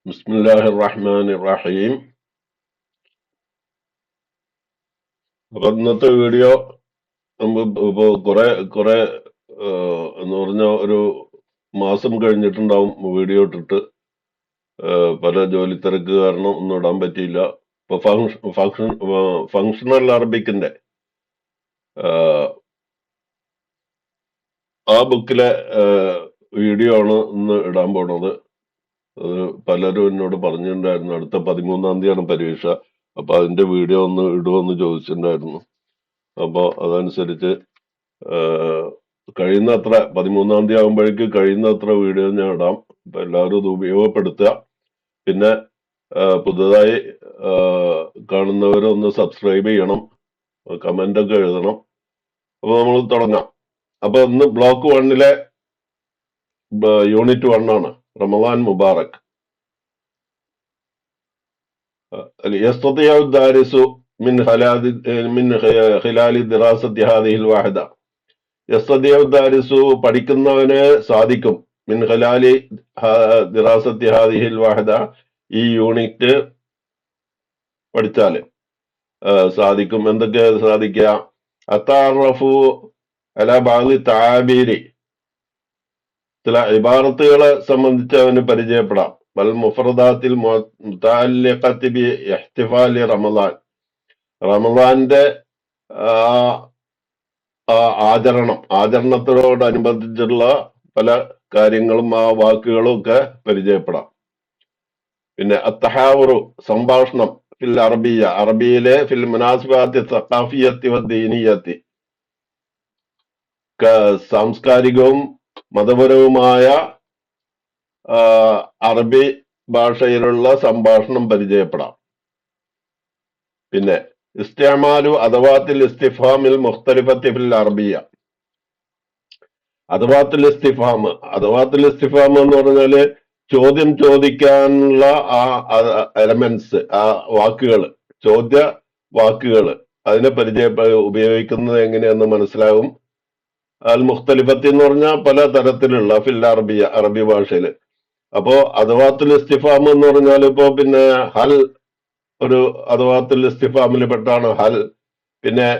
ബിസ്മില്ലാഹിർ റഹ്മാനിർ റഹീം. അപ്പൊ ഇന്നത്തെ വീഡിയോ ഇപ്പോ കുറെ കുറെ എന്ന് പറഞ്ഞ ഒരു മാസം കഴിഞ്ഞിട്ടുണ്ടാവും വീഡിയോ ഇട്ടിട്ട്. പല ജോലി തിരക്ക് കാരണം ഒന്നും ഇടാൻ പറ്റിയില്ല. ഇപ്പൊ ഫങ്ഷണൽ അറബിക്കിന്റെ ആ ബുക്കിലെ വീഡിയോ ആണ് ഇന്ന് ഇടാൻ പോണത്. അത് പലരും എന്നോട് പറഞ്ഞിട്ടുണ്ടായിരുന്നു, അടുത്ത 13-ാം തീയതിയാണ് പരീക്ഷ, അപ്പൊ അതിന്റെ വീഡിയോ ഒന്ന് ഇടുമെന്ന് ചോദിച്ചിട്ടുണ്ടായിരുന്നു. അപ്പോൾ അതനുസരിച്ച് കഴിയുന്നത്ര 13-ാം തീയതി ആകുമ്പോഴേക്ക് കഴിയുന്നത്ര വീഡിയോ ഞാൻ ഇടാം. അപ്പൊ എല്ലാവരും ഇത് ഉപയോഗപ്പെടുത്തുക. പിന്നെ പുതുതായി കാണുന്നവരൊന്ന് സബ്സ്ക്രൈബ് ചെയ്യണം, കമന്റ് ഒക്കെ എഴുതണം. അപ്പൊ നമ്മൾ തുടങ്ങാം. അപ്പൊ ഇന്ന് ബ്ലോക്ക് 1-ലെ യൂണിറ്റ് 1 ആണ്, റമദാൻ മുബാറക്. يستطيع الدارس من خلال دراسة هذه الواحدة. يستطيع الدارس പഠിക്കുന്നവന് സാധിക്കും മിൻ ഖലാലി ദിറാസത്തി ഹാദിഹിൽ വാഹിദ, ഈ യൂണിറ്റ് പഠിച്ചാല് സാധിക്കും. എന്തൊക്കെ സാധിക്കുക? അത്താറഫു അല ബാദി തആബീരി, ചില ഇബാറത്തുകളെ സംബന്ധിച്ച് അവന് പരിചയപ്പെടാം. വൽ മുഫ്രദാത്തിൽ മുതഅല്ലിഖത്തി ബി ഇഹ്തിഫാലി റമദാൻ, റമദാന്റെ ആചരണത്തോടനുബന്ധിച്ചുള്ള പല കാര്യങ്ങളും ആ വാക്കുകളും ഒക്കെ പരിചയപ്പെടാം. പിന്നെ അത്തഹാവറു, സംഭാഷണം, ഫിൽ അറബിയ, അറബിയിലെ ഫിൽ മുനാസിബാത്തി സഖാഫിയത്തി വദ്ദീനിയത്തി, സാംസ്കാരികവും മതപരവുമായ അറബി ഭാഷയിലുള്ള സംഭാഷണം പരിചയപ്പെടാം. പിന്നെ ഇസ്തിഅമാലു അദവാത്തിൽ ഇസ്തിഫാമിൽ മുഖ്തലിഫത്തി ഫിൽ അറബിയ, അദവാത്തുൽ ഇസ്തിഫാം എന്ന് പറഞ്ഞാല് ചോദ്യം ചോദിക്കാനുള്ള ആ എലമെന്റ്സ്, ആ വാക്കുകൾ, ചോദ്യ വാക്കുകൾ, അതിനെ ഉപയോഗിക്കുന്നത് എങ്ങനെയെന്ന് മനസ്സിലാകും. അൽ മുഖ്തലിഫത്തി എന്ന് പറഞ്ഞാൽ പല തരത്തിലുള്ള ഫിൽ അറബിയ, അറബി ഭാഷയില്. അപ്പോ അദവാത്തുൽ ഇസ്തിഫാം എന്ന് പറഞ്ഞാൽ ഇപ്പോ പിന്നെ ഹൽ ഒരു അദവാത്തുൽ ഇസ്തിഫാമിൽ പെട്ടാണ് ഹൽ. പിന്നെ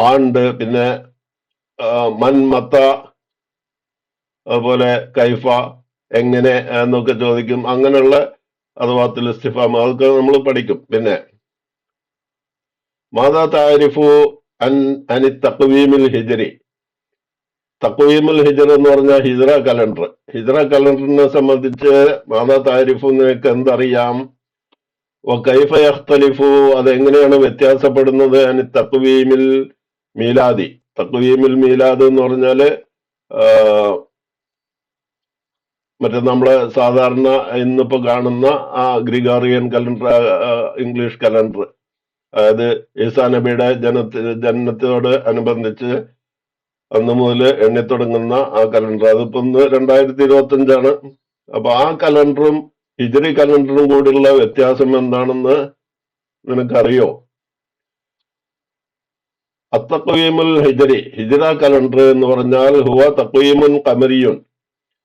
ആണ്ട്, പിന്നെ മൻ, മത്ത, അതുപോലെ കൈഫ, എങ്ങനെ എന്നൊക്കെ ചോദിക്കും. അങ്ങനെയുള്ള അദവാത്തുൽ ഇസ്തിഫാം അതൊക്കെ നമ്മൾ പഠിക്കും. പിന്നെ മാതാ താരിഫു അനി തഖ്വീമിൽ ഹിജ്രി, തഖ്വീമുൽ ഹിജ്ർ എന്ന് പറഞ്ഞാൽ ഹിജ്റ കലണ്ടർ. ഹിജ്റ കലണ്ടറിനെ സംബന്ധിച്ച് മാതാ താരിഫു നിനക്ക് എന്തറിയാം? കൈഫ യഖ്തലിഫു, അതെങ്ങനെയാണ് വ്യത്യാസപ്പെടുന്നത്? അനി തഖ്വീമിൽ മീലാദി, തഖ്വീമുൽ മീലാദ് എന്ന് പറഞ്ഞാല് മറ്റേ നമ്മള് സാധാരണ ഇന്നിപ്പോ കാണുന്ന ആ ഗ്രിഗോറിയൻ കലണ്ടർ, ഇംഗ്ലീഷ് കലണ്ടർ, അതായത് ഈസാ നബിയുടെ ജനനത്തോട് അനുബന്ധിച്ച് അന്ന് മുതൽ എണ്ണിത്തുടങ്ങുന്ന ആ കലണ്ടർ. അതിപ്പോ 2025 അപ്പൊ ആ കലണ്ടറും ഹിജ്രി കലണ്ടറും കൂടിയുള്ള വ്യത്യാസം എന്താണെന്ന് നിനക്കറിയോ? അത്തഖ്വീമുൽ ഹിജ്രി, ഹിജ്റ കലണ്ടർ എന്ന് പറഞ്ഞാൽ ഹുവ തഖ്വീമുൻ ഖമരിയുൻ,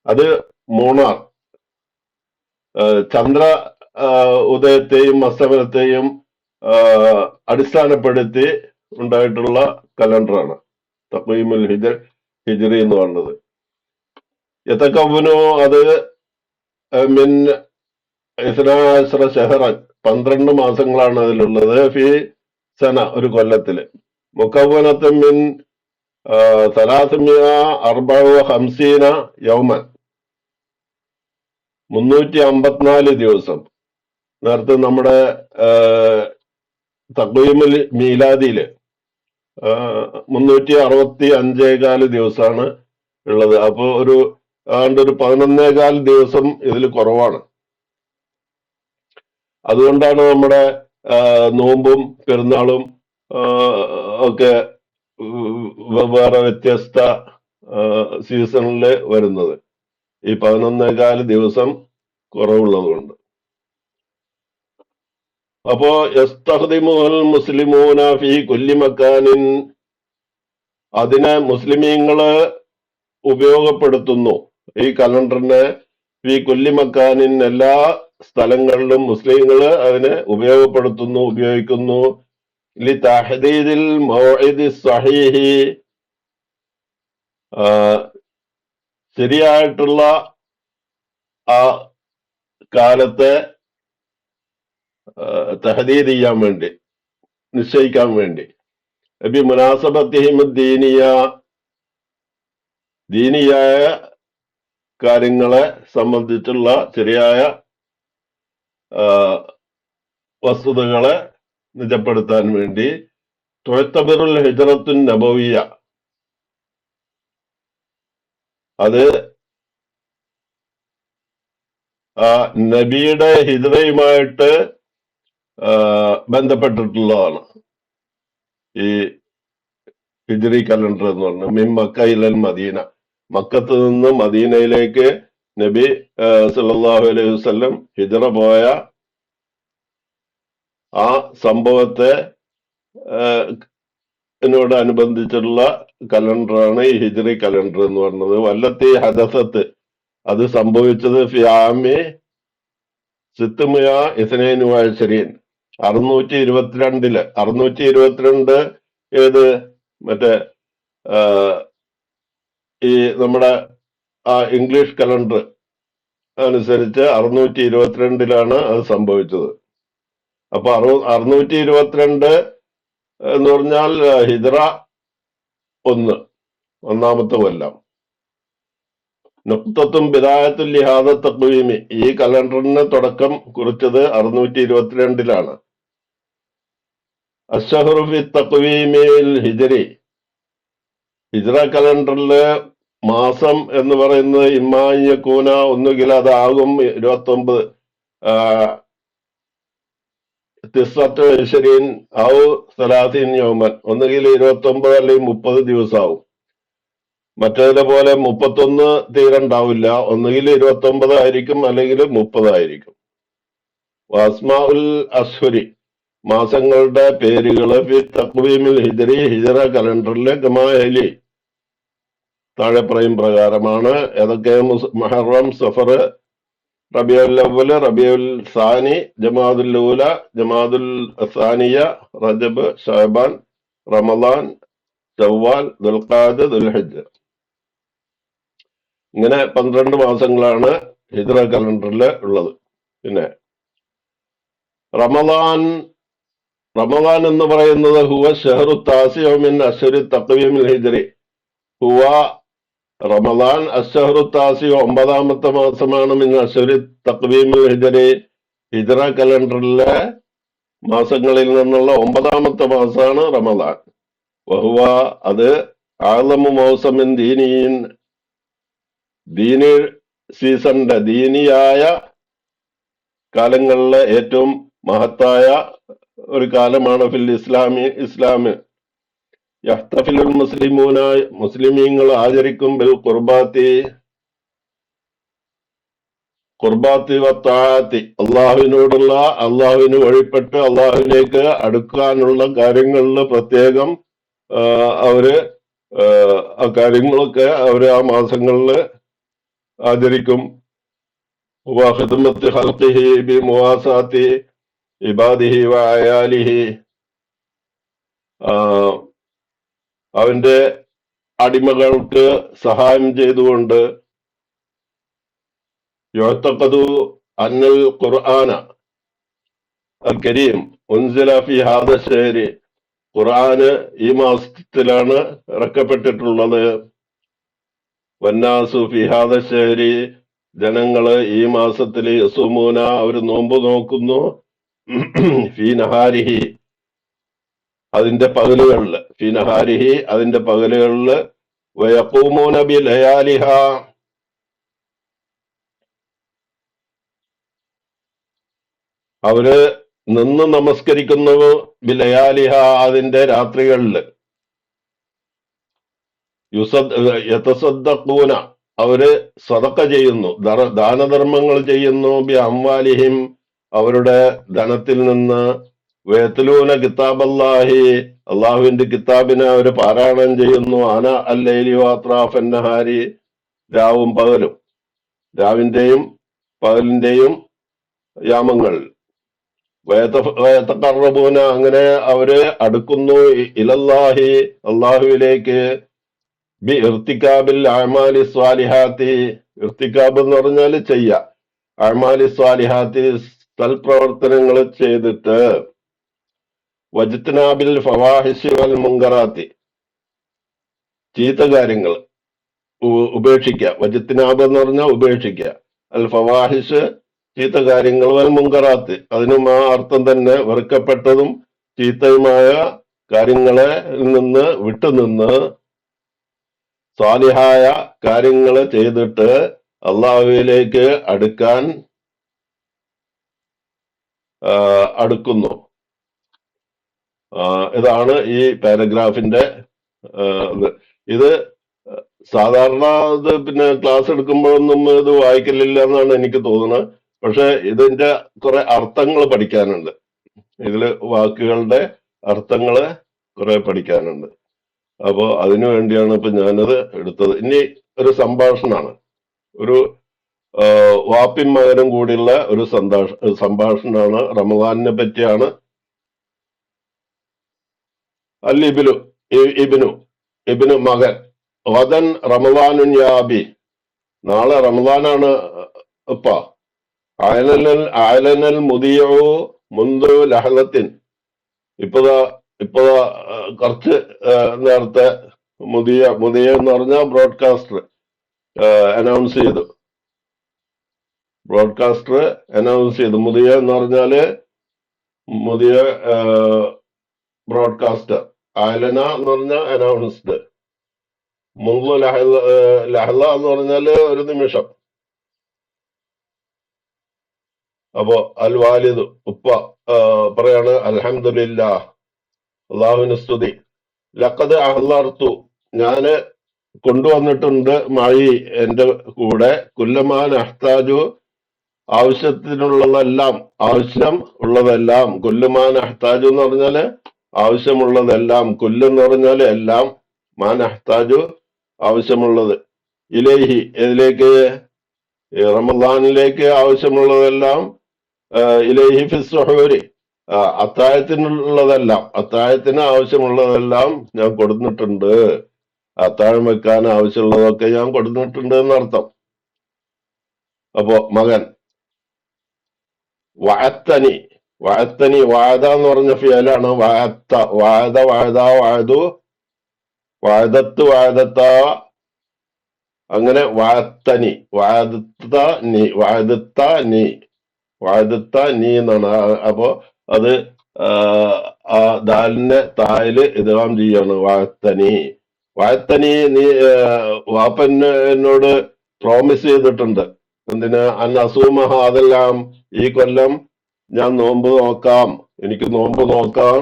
അത് മൂണാർ, ചന്ദ്ര ഉദയത്തെയും അസ്തമനത്തെയും അടിസ്ഥാനപ്പെടുത്തി ഉണ്ടായിട്ടുള്ള കലണ്ടറാണ് തഖ്വീമുൽ ഹിജ്രി എന്ന് പറയുന്നത്. യതകവ്വനു, അത് മിൻ 12 ഷഹറൻ, 12 മാസങ്ങളാണ് അതിലുള്ളത്. ഫി സന, ഒരു കൊല്ലത്തില്. മുക്കവ്വനത്തും മിൻ 354 യൗമൻ, 354 ദിവസം. നേരത്തെ നമ്മുടെ തഖ്വീമുൽ മീലാദിയില് 365 ദിവസമാണ് ഉള്ളത്. അപ്പൊ ഒരു 11 ദിവസം ഇതിൽ കുറവാണ്. അതുകൊണ്ടാണ് നമ്മുടെ നോമ്പും പെരുന്നാളും ഒക്കെ വേറെ വ്യത്യസ്ത സീസണിൽ വരുന്നത്, ഈ 11 ദിവസം കുറവുള്ളത് കൊണ്ട്. അപ്പോ യസ്തഖ്ദിമുൽ മുസ്ലിമൂന ഫീ കുല്ലി മക്കാനിൻ, അതിനെ മുസ്ലിമീങ്ങള് ഉപയോഗപ്പെടുത്തുന്നു, ഈ കലണ്ടറിനെ ഈ കൊല്ലിമക്കാനിൻ എല്ലാ സ്ഥലങ്ങളിലും മുസ്ലിങ്ങൾ അതിനെ ഉപയോഗിക്കുന്നു. ലി തഹദീദിൽ മൗഇദി സ്വഹീഹി, ശരിയായിട്ടുള്ള ആ കാലത്തെ തഹദീദ് ചെയ്യാൻ വേണ്ടി, നിശ്ചയിക്കാൻ വേണ്ടി. ബി മുനാസബത്തിഹിം ദീനിയായ കാര്യങ്ങളെ സംബന്ധിച്ചുള്ള ശരിയായ വസ്തുതകളെ നിജപ്പെടുത്താൻ വേണ്ടി. തുഴത്തബിറുൽ ഹിജ്റത്തുൻ നബവിയ, അത് നബിയുടെ ഹിജ്റയുമായിട്ട് ബന്ധപ്പെട്ടിട്ടുള്ളതാണ് ഈ ഹിജ്റി കലണ്ടർ എന്ന് പറഞ്ഞത്. മിൻ മക്ക ഇലൽ മദീന, മക്കത്ത് നിന്ന് മദീനയിലേക്ക് നബി സല്ലല്ലാഹു അലൈഹി വസല്ലം ഹിജ്റ പോയ ആ സംഭവത്തെ അനുബന്ധിച്ചുള്ള കലണ്ടറാണ് ഈ ഹിജ്റി കലണ്ടർ എന്ന് പറയുന്നത്. വല്ലത്തി ഹദസത്ത്, അത് സംഭവിച്ചത് ഫിയാമി സിത്തുമിയ ഇസ്നൈൻ വഅശ്രീൻ, 622 622 ഏത് മറ്റേ ഈ നമ്മുടെ ആ ഇംഗ്ലീഷ് കലണ്ടർ അനുസരിച്ച് 622 അത് സംഭവിച്ചത്. അപ്പൊ 622 എന്ന് പറഞ്ഞാൽ ഹിജ്റ 1, ഒന്നാമത്തെ കൊല്ലം. നുക്തത്തും ബിദായത്തുൽ ലിഹാദ തഖ്വീമി, ഈ കലണ്ടറിന് തുടക്കം കുറിച്ചത് 622 അശ്ശഹ്റു ഫി തഖ്വീമിൽ ഹിജ്രി, ഹിജ്റ കലണ്ടറില് മാസം എന്ന് പറയുന്നത് ഇമ്മാഞ്ഞക്കൂന, ഒന്നുകിൽ അതാകും 29 തിസ്സത്ത് 20 ഔ 30 യൗമൻ, ഒന്നുകിൽ 29 അല്ലെങ്കിൽ 30 ദിവസമാവും. മറ്റേതിനെ പോലെ 31 തീരണ്ടാവില്ല, ഒന്നുകിൽ 29 ആയിരിക്കും അല്ലെങ്കിൽ 30 ആയിരിക്കും. അസ്മാഉൽ അശ്ഹുരി, മാസങ്ങളുടെ പേരുകള് ഫി തഖ്വീമിൽ ഹിജ്രി, ഹിജ്റ കലണ്ടറിലെ ഗമായലി താഴെ പറയും പ്രകാരമാണ്. ഏതൊക്കെ? മുഹറം, സഫർ, റബിയുൽ അവ്വൽ, റബിയുൽ സാനി, ജമാദുൽ ഊല, ജമാദുൽ സാനിയ, റജബ്, ശഅബാൻ, റമദാൻ, ശവ്വാൽ, ദുൽഖഅദ, ദുൽഹിജ്ജ. ഇങ്ങനെ 12 മാസങ്ങളാണ് ഹിജ്റ കലണ്ടറിൽ ഉള്ളത്. പിന്നെ റമദാൻ എന്ന് പറയുന്നത് ഹുവ ഷഹ്റു താസിഉ മിൻ അശ്ഹുരി തഖ്വീമിൽ ഹിജ്രി, ഹുവ റമദാൻ അശ്ഹറു താസിഉ 9ാമത്തെ മാസമാണ്. മിൻ അശ്ഹുരി തഖ്വീമിൽ ഹിജ്രി, ഹിജ്റ കലണ്ടറിലെ മാസങ്ങളിൽ നിന്നുള്ള 9ാമത്തെ മാസമാണ് റമദാൻ. വഹുവ, അത് അഅ്ളമു മൗസമിൻ ദീനിയിൻ, ദീനി സീസണിന്റെ, ദീനിയായ കാലങ്ങളിലെ ഏറ്റവും മഹത്തായ ഒരു കാലമാണ്. ഫിൽ ഇസ്ലാമി യഹ്തഫിലുൽ മുസ്ലിമൂന, മുസ്ലിമീങ്ങൾ ആചരിക്കും ബിൽ ഖുർബാത്തി വത്താഅത്തി, അള്ളാഹുവിന് വഴിപ്പെട്ട് അള്ളാഹുവിലേക്ക് അടുക്കാനുള്ള കാര്യങ്ങളിൽ പ്രത്യേകം അവര് ആ കാര്യങ്ങളൊക്കെ അവര് ആ മാസങ്ങളിൽ ആചരിക്കും. ഖിദ്മത്തി ഖൽഖിഹി ബി മുവാസാത്തി ഇബാദിഹി വഅയാലിഹി, അവന്റെ അടിമകൾക്ക് സഹായം ചെയ്തുകൊണ്ട്. യുഅ്തഖദു അന്നൽ ഖുർആന അൽ കരീം ഉൻസില ഫി ഹാദ ശഹരി, ഖുർആന് ഈ മാസത്തിലാണ് ഇറക്കപ്പെട്ടിട്ടുള്ളത്. വന്നാസു ഫി ഹാദ ശഹരി, ജനങ്ങള് ഈ മാസത്തിൽ യസുമൂന, അവർ നോമ്പ് നോക്കുന്നു. ഫീ നഹാരിഹി, അതിന്റെ പകലുകളില്, ഫീ നഹാരിഹി, അതിന്റെ പകലുകളില്. വയഖൂമൂന ബി ലയാലിഹ, അവര് നിന്ന് നമസ്കരിക്കുന്നു. ബി ലയാലിഹ, അതിന്റെ രാത്രികളില്. യതസദ്ദഖൂന, അവര് സദഖ ചെയ്യുന്നു, ദാനധർമ്മങ്ങൾ ചെയ്യുന്നു. ബി അംവാലിഹിം, അവരുടെ ധനത്തിൽ നിന്ന്. വയത്ലൂന കിതാബല്ലാഹി, അള്ളാഹുവിന്റെ കിതാബിനെ അവര് പാരായണം ചെയ്യുന്നു. ആന അല്ലൈലി വഅത്റാഫൻ നഹാരി, രാവും പകലും. രാവിന്റെയും പകലിന്റെയും യാമങ്ങൾ. വയത്തഖറബൂന, അങ്ങനെ അവര് അടുക്കുന്നു ഇലല്ലാഹി, അള്ളാഹുവിലേക്ക്, ബി ഇർത്തിക്കാബിൽ അഅമാലി സ്വാലിഹാത്തി, ഇർത്തിക്കാബ് എന്ന് പറഞ്ഞാൽ ചെയ്യ, അഅമാലി സ്വാലിഹാത്തി സൽപ്രവർത്തനങ്ങൾ ചെയ്തിട്ട്, വജ്തനാബിൽ ഫവാഹിഷി വൽ മുങ്കറാത്തി, ചീത്ത കാര്യങ്ങൾ ഉപേക്ഷിക്കുക. വജ്തനാബ് എന്ന് പറഞ്ഞാൽ ഉപേക്ഷിക്കുക. അൽ ഫവാഹിഷ് ചീത്ത കാര്യങ്ങൾ, വൽ മുങ്കറാത്ത് അതിനും ആ അർത്ഥം തന്നെ, വെറുക്കപ്പെട്ടതും ചീത്തയുമായ കാര്യങ്ങളെ നിന്ന് വിട്ടുനിന്ന് സ്വാലിഹായ കാര്യങ്ങൾ ചെയ്തിട്ട് അള്ളാഹുവിലേക്ക് അടുക്കുന്നു. ഇതാണ് ഈ പാരഗ്രാഫിന്റെ ഇത്. സാധാരണ ഇത് പിന്നെ ക്ലാസ് എടുക്കുമ്പോഴൊന്നും ഇത് വായിക്കലില്ല എന്നാണ് എനിക്ക് തോന്നുന്നത്. പക്ഷെ ഇതിന്റെ കുറെ അർത്ഥങ്ങൾ പഠിക്കാനുണ്ട്. ഇതില് വാക്കുകളുടെ അർത്ഥങ്ങള് കുറെ പഠിക്കാനുണ്ട്. അപ്പോ അതിനു വേണ്ടിയാണ് ഇപ്പൊ ഞാനത് എടുത്തത്. ഇനി ഒരു സംഭാഷണമാണ്, ഒരു വാപ്പിൻ മകനും കൂടിയുള്ള ഒരു സംഭാഷണമാണ്. റമദാനിനെ പറ്റിയാണ്. ഇബിനു ഇബിനു മകൻ, വദൻ റമദാനുൻ യാബി, നാളെ റമദാനാണ് ഉപ്പ. അയലനൽ മുദിയോ മുന്തു ലഹലത്തിൻ, ഇപ്പതാ കുറച്ച് നേരത്തെ മുദിയ എന്ന് പറഞ്ഞാൽ ബ്രോഡ്കാസ്റ്റർ അനൗൺസ് ചെയ്തു. മുദിയ എന്ന് പറഞ്ഞാല് മുദിയ ബ്രോഡ്കാസ്റ്റർ, അയലന എന്ന് പറഞ്ഞാൽ അനൗൺസ്ഡ്, മുൻപ് ലഹല എന്ന് പറഞ്ഞാല് ഒരു നിമിഷം. അപ്പോ അൽ വാലിദ് ഉപ്പ പറയാണ്, അൽഹംദുലില്ലാ, അള്ളാഹുവിന് സ്തുതി. ലഖദ് അഹ്ലർത്തു, ഞാന് കൊണ്ടുവന്നിട്ടുണ്ട്, മായി എന്റെ കൂടെ, കുല്ലമാൻ അഹ്താജു, ആവശ്യത്തിനുള്ളതെല്ലാം, ആവശ്യം ഉള്ളതെല്ലാം. കുല്ലുമാൻ അഹ്താജു എന്ന് പറഞ്ഞാല് ആവശ്യമുള്ളതെല്ലാം, കുല്ലെന്ന് പറഞ്ഞാല് എല്ലാം, മാൻ അഹ്താജു ആവശ്യമുള്ളത്, ഇലൈഹി ഇതിലേക്ക്, റമദാനിലേക്ക് ആവശ്യമുള്ളതെല്ലാം, ഇലൈഹി ഫിസ്സുഹൂരി അത്താഴത്തിനുള്ളതെല്ലാം, അത്താഴത്തിന് ആവശ്യമുള്ളതെല്ലാം ഞാൻ കൊടുത്തിട്ടുണ്ട്. അത്താഴം വെക്കാൻ ആവശ്യമുള്ളതൊക്കെ ഞാൻ കൊടുത്തിട്ടുണ്ട് എന്നർത്ഥം. അപ്പോ മകൻ, വഅത്തനി വാഴത എന്ന് പറഞ്ഞ ഫിയലാണ്. വാഴദത്ത അങ്ങനെ വാഴദത്ത നീ എന്നാണ്. അപ്പോ അത് ആ ദാലിന്റെ തായില് ഇദ്ഗാം ചെയ്യാണ്. വാഴത്തനി നീ, വാപ്പൻ എന്നോട് പ്രോമിസ് ചെയ്തിട്ടുണ്ട്. എന്തിന്? അസൂമഹ, അതെല്ലാം ഈ കൊല്ലം ഞാൻ നോമ്പ് നോക്കാം, എനിക്ക് നോമ്പ് നോക്കാം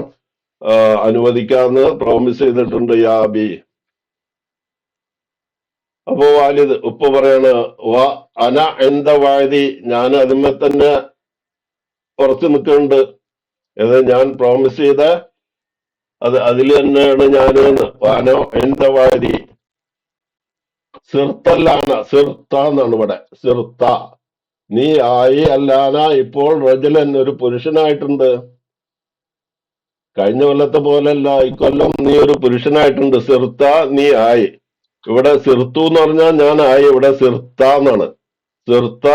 അനുവദിക്കാന്ന് പ്രോമിസ് ചെയ്തിട്ടുണ്ട്. യാബി. അപ്പോ വാലിദ് ഉപ്പ പറയാണ്, അന എന്താ വാഴതി, ഞാൻ അതിന്മേ തന്നെ ഉറച്ചു നിൽക്കുന്നുണ്ട്. ഇത് ഞാൻ പ്രോമിസ് ചെയ്ത അതിൽ തന്നെയാണ് ഞാനെന്ന്. അനോ എന്താ വാഴതി, സിർത്തല്ലാണ്, സിർത്ത എന്നാണ് ഇവിടെ. സിർത്ത നീ ആയി, അല്ലാന ഇപ്പോൾ, റജലൻ ഒരു പുരുഷനായിട്ടുണ്ട്. കഴിഞ്ഞ കൊല്ലത്തെ പോലല്ല, ഇക്കൊല്ലം നീ ഒരു പുരുഷനായിട്ടുണ്ട്. സിർത്ത നീ ആയി. ഇവിടെ സിർത്തു എന്ന് പറഞ്ഞാൽ ഞാൻ ആയി, ഇവിടെ സിർത്ത എന്നാണ്. സിർത്ത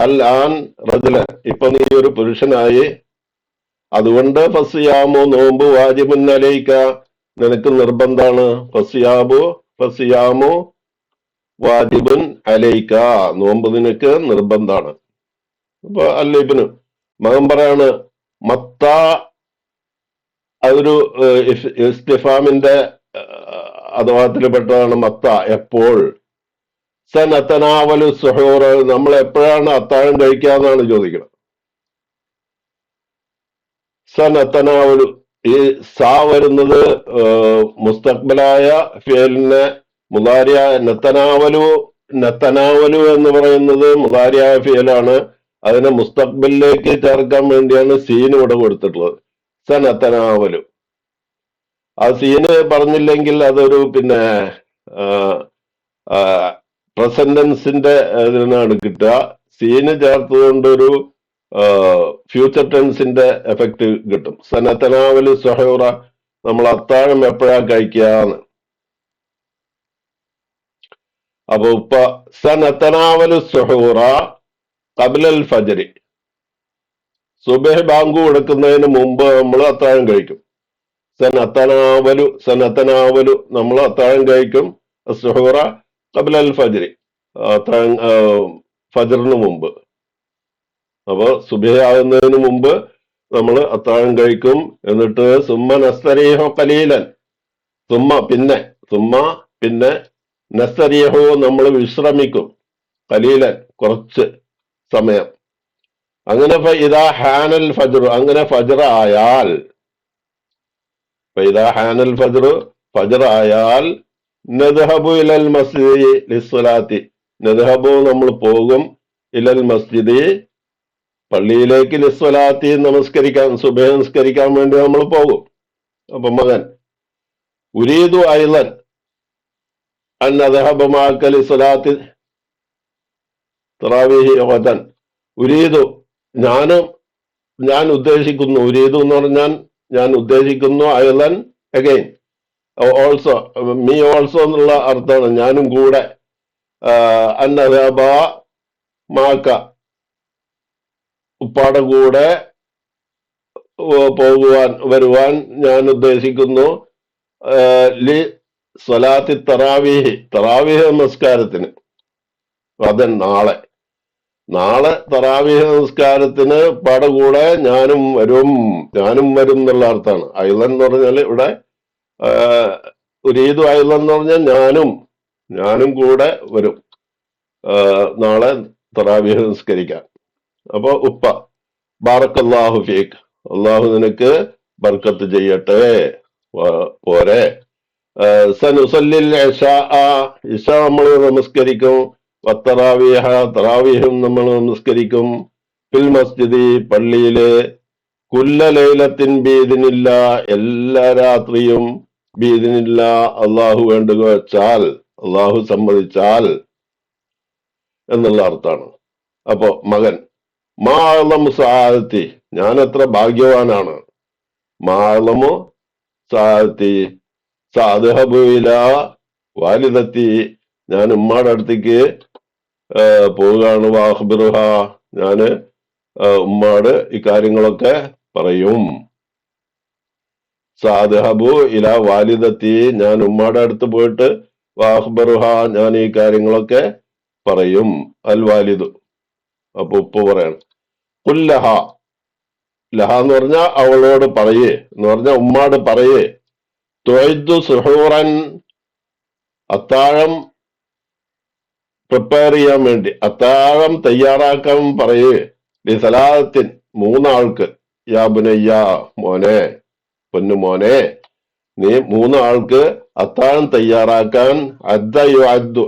അൽ ആൻ റജലൻ, ഇപ്പൊ നീ ഒരു പുരുഷനായി. അതുകൊണ്ട് ഫസിയാമു, നോമ്പ്, വാജിബുൻ അലൈക, നിനക്ക് നിർബന്ധാണ്. ഫസിയാമു വാജിബുൻ അലൈക, നോമ്പ് നിനക്ക് നിർബന്ധാണ്. അപ്പൊ അല്ലിബിന് മകൻ പറയാണ്, മത്ത, അതൊരു ഇസ്തിഫാമിന്റെ അഥവാത്തിൽപ്പെട്ടതാണ്. മത്ത എപ്പോൾ, സനത്തനാവലു സുഹൂർ, നമ്മൾ എപ്പോഴാണ് അത്താഴം കഴിക്കാന്നാണ് ചോദിക്കുന്നത്. സനത്തനാവലു, ഈ സാ വരുന്നത് മുസ്തഖ്ബലായ ഫിയലിനെ മുദാരിയ, നത്തനാവലു എന്ന് പറയുന്നത് മുദാരിയായ ഫിയലാണ്. അതിനെ മുസ്തഖ്ബിലേക്ക് ചേർക്കാൻ വേണ്ടിയാണ് സീൻ ഇവിടെ കൊടുത്തിട്ടുള്ളത്. സനത്തനാവലു. ആ സീന് പറഞ്ഞില്ലെങ്കിൽ അതൊരു പിന്നെ പ്രസന്റൻസിന്റെ ഇതിനാണ് കിട്ടുക. സീന് ചേർത്തുകൊണ്ടൊരു ഫ്യൂച്ചർ ടെൻസിന്റെ എഫക്റ്റ് കിട്ടും. സനത്തനാവല് സഹൂറ, നമ്മൾ അത്താഴം എപ്പോഴാ കഴിക്കാന്ന്. അപ്പൊ ഇപ്പൊ സനത്തനാവല് സഹൂറ ഖബ്ലൽ ഫജ്രി, സുബഹ് ബാങ്ക് കൊടുക്കുന്നതിന് മുമ്പ് നമ്മൾ അത്താഴം കഴിക്കും. സനത്തനാവലു നമ്മൾ അത്താഴം കഴിക്കും. സുഹൂറ ഖബ്ലൽ ഫജ്രി, അത്താഴം ഫജറിന് മുമ്പ്. അപ്പൊ സുബഹ് ആകുന്നതിന് മുമ്പ് നമ്മൾ അത്താഴം കഴിക്കും. എന്നിട്ട് സുമ്മ നസ്തരീഹോ കലീലൻ, സുമ്മ പിന്നെ നസ്തരീഹോ നമ്മൾ വിശ്രമിക്കും, കലീലൻ കുറച്ച് സമയം. അങ്ങനെ ഇതാ ഹാനൽ ഫജ്ർ, അങ്ങനെ ഫജ്ർ ആയാൽ, ഇതാ ഹാനൽ ഫജ്ർ ആയാൽ നദ്ഹബു ഇലൽ മസ്ജിദി ലിസ്സലാത്തി, നദ്ഹബു നമ്മൾ പോകും, ഇലൽ മസ്ജിദി പള്ളിയിലേക്ക്, ലിസ്സലാത്തി നമസ്കരിക്കാൻ, സുബഹ് നമസ്കരിക്കാൻ വേണ്ടി നമ്മൾ പോകും. അപ്പൊ മകൻ ഉരീദു ഐലൻ അൻ അദ്ഹബ മഅക ലിസ്സലാത്തി തറാവീഹി ഗദൻ, ഉരീദു ഞാൻ ഉദ്ദേശിക്കുന്നു, ഉരീദു എന്ന് പറഞ്ഞാൽ ഞാൻ ഉദ്ദേശിക്കുന്നു, ഐലൻ അഗൈൻ, ഓൾസോ, മീ ഓൾസോ എന്നുള്ള അർത്ഥമാണ്, ഞാനും കൂടെ, അന്നദബ മാക്ക ഉപ്പാടെ കൂടെ വരുവാൻ ഞാൻ ഉദ്ദേശിക്കുന്നു, ലി സ്വലാത്തി തറാവീഹ് നമസ്കാരത്തിന്. അതൻ നാളെ തറാവീഹ് നമസ്കാരത്തിന് ഉപ്പാടെ കൂടെ ഞാനും വരും എന്നുള്ള അർത്ഥമാണ്. ഐലൻ എന്ന് പറഞ്ഞാൽ ഇവിടെ ഉരീദു ഐലൻ എന്ന് പറഞ്ഞാൽ ഞാനും കൂടെ വരും നാളെ തറാവീഹ് നമസ്കരിക്കാൻ. അപ്പൊ ഉപ്പ ബാറക്കല്ലാഹു ഫീക്ക്, അള്ളാഹു നിനക്ക് ബർക്കത്ത് ചെയ്യട്ടെ, പോരെ. സനുസല്ലിൽ ഇശ നമ്മൾ നമസ്കരിക്കും, തറാവീഹും നമ്മൾ നമസ്കരിക്കും, ഫിൽ മസ്ജിദി പള്ളിയില്, കുല്ല ലൈലത്തിൻ ബീദിനില്ല എല്ലാ രാത്രിയും, ബീദിനില്ല അള്ളാഹു വേണ്ടുക വെച്ചാൽ, അള്ളാഹു സമ്മതിച്ചാൽ എന്നുള്ള അർത്ഥമാണ്. അപ്പോ മകൻ മാളമു സആദത്തി, ഞാൻ എത്ര ഭാഗ്യവാനാണ്, മാളമു സആദത്തി സാദ്ഹബു ഇലാ വാലിദത്തി, ഞാൻ ഉമ്മാടെ അടുത്തേക്ക് പോവുകയാണ്, വാഹ്ബിറുഹ, ഞാന് ഉമ്മാട് ഈ കാര്യങ്ങളൊക്കെ പറയും. സാദ്ഹബു ഇലാ വാലിദത്തി, ഞാൻ ഉമ്മാടെ അടുത്ത് പോയിട്ട്, വാഹ്ബിറുഹ, ഞാൻ ഈ കാര്യങ്ങളൊക്കെ പറയും. അൽ വാലിദു, അപ്പൊ ഉപ്പ പറയണം, കുല്ലഹ, ലഹ എന്ന് പറഞ്ഞാൽ അവളോട് പറയേ എന്ന് പറഞ്ഞാൽ ഉമ്മാട് പറയേ, തുഅദ്ദു സുഹൂറൻ, അത്താഴം പ്രിപ്പയർ ചെയ്യാൻ വേണ്ടി, അത്താഴം തയ്യാറാക്കാൻ പറയേ, ലിസലാത്തിൻ മൂന്നാൾക്ക്, യാ ബുനയ്യ, മോനെ, പൊന്നു മോനെ, നീ മൂന്നാൾക്ക് അത്താഴം തയ്യാറാക്കാൻ, അദ്ദ യുഅദ്ദു,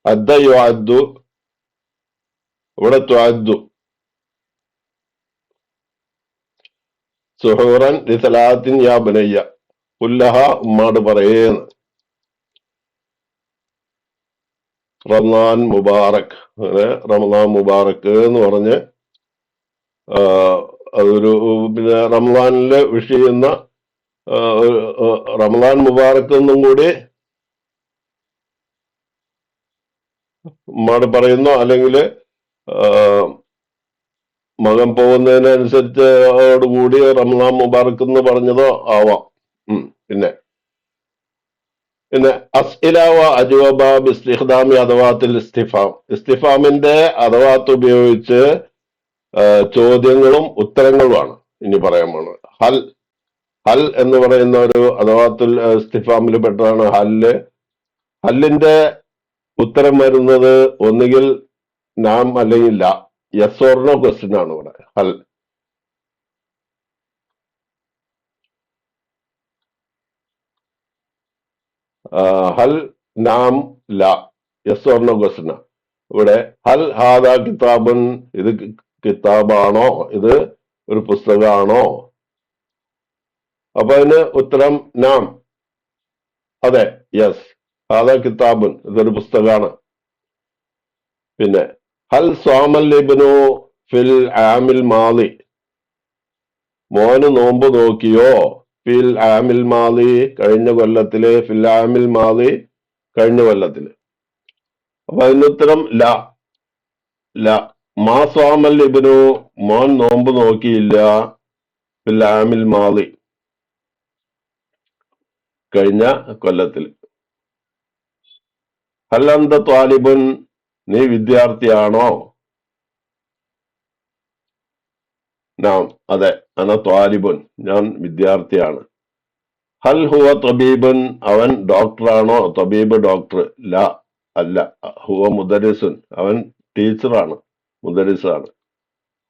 അദ്ദ യുഅദ്ദു, ഇവിടെ തുഅദ്ദു, സുഹൂറൻ ലിസലാത്തിൻ യാ ബുനയ്യ, കുല്ലഹ ഉമ്മാട് പറയേന്ന്. റമദാൻ മുബാറക്, അങ്ങനെ റമദാൻ മുബാറക് എന്ന് പറഞ്ഞ് അതൊരു പിന്നെ റമദാനില് വിഷ് ചെയ്യുന്ന റമദാൻ മുബാറക് എന്നും കൂടി ഉമ്മാട് പറയുന്നു, അല്ലെങ്കിൽ മകൻ പോകുന്നതിനനുസരിച്ച് കൂടി റമദാൻ മുബാറക് എന്ന് പറഞ്ഞതോ ആവാം. പിന്നെ അസ്ഇല വ അജ്വബ ബിസ്തിഖ്ദാമി അദവാത്തിൽ ഇസ്തിഫാം, ഇസ്തിഫാമിന്റെ അദവാത്ത് ഉപയോഗിച്ച് ചോദ്യങ്ങളും ഉത്തരങ്ങളുമാണ് ഇനി പറയാൻ പോകുന്നത്. ഹൽ എന്ന് പറയുന്ന ഒരു അദവാത്തുൽ ഇസ്തിഫാമിൽ പെട്ടതാണ് ഹല്ലിന്റെ ഉത്തരം വരുന്നത് ഒന്നുകിൽ നാം അല്ലെങ്കിൽ ല, യെസ് ഓർ നോ ക്വസ്റ്റ്യൻ ആണ് ഇവിടെ. ഹൽ നാം ല, യെസ് ഓർ നോ ക്വസ്റ്റ്യൻ. ഇവിടെ ഹൽ ഹാദ കിതാബുൻ, ഇത് കിതാബാണോ, ഇത് ഒരു പുസ്തകമാണോ, അപ്പൊ അതിന് ഉത്തരം നാം. അതെ, യെസ്. അതാ കിതാബുൻ, ഇതൊരു പുസ്തകമാണ്. പിന്നെ ഹൽ സ്വാമൽ ഇബ്നു ഫിൽ ആമിൽ മാലി, മോന് നോമ്പ് നോക്കിയോ? ഫിൽ ആമിൽ മാലി, കഴിഞ്ഞ കൊല്ലത്തില്. ഫിൽ ആമിൽ മാലി, കഴിഞ്ഞ കൊല്ലത്തില്. അപ്പൊ അതിനുത്തരം ല. ല. മാ സ്വാമൽ ഇബ്നു, മോൻ നോമ്പ് നോക്കിയില്ല. ഫിൽ ആമിൽ മാലി, കഴിഞ്ഞ കൊല്ലത്തില്. ഹൽ അന്ത ത്വാലിബുൻ, നീ വിദ്യാർത്ഥിയാണോ? നാം, അതെ. അന ത്വാലിബുൻ, ഞാൻ വിദ്യാർത്ഥിയാണ്. ഹൽ ഹുവ തബീബുൻ, അവൻ ഡോക്ടറാണോ? തബീബ്, ഡോക്ടർ. ല, അല്ല. ഹുവ മുദരിസുൻ, അവൻ ടീച്ചറാണ്, മുദരിസാണ്.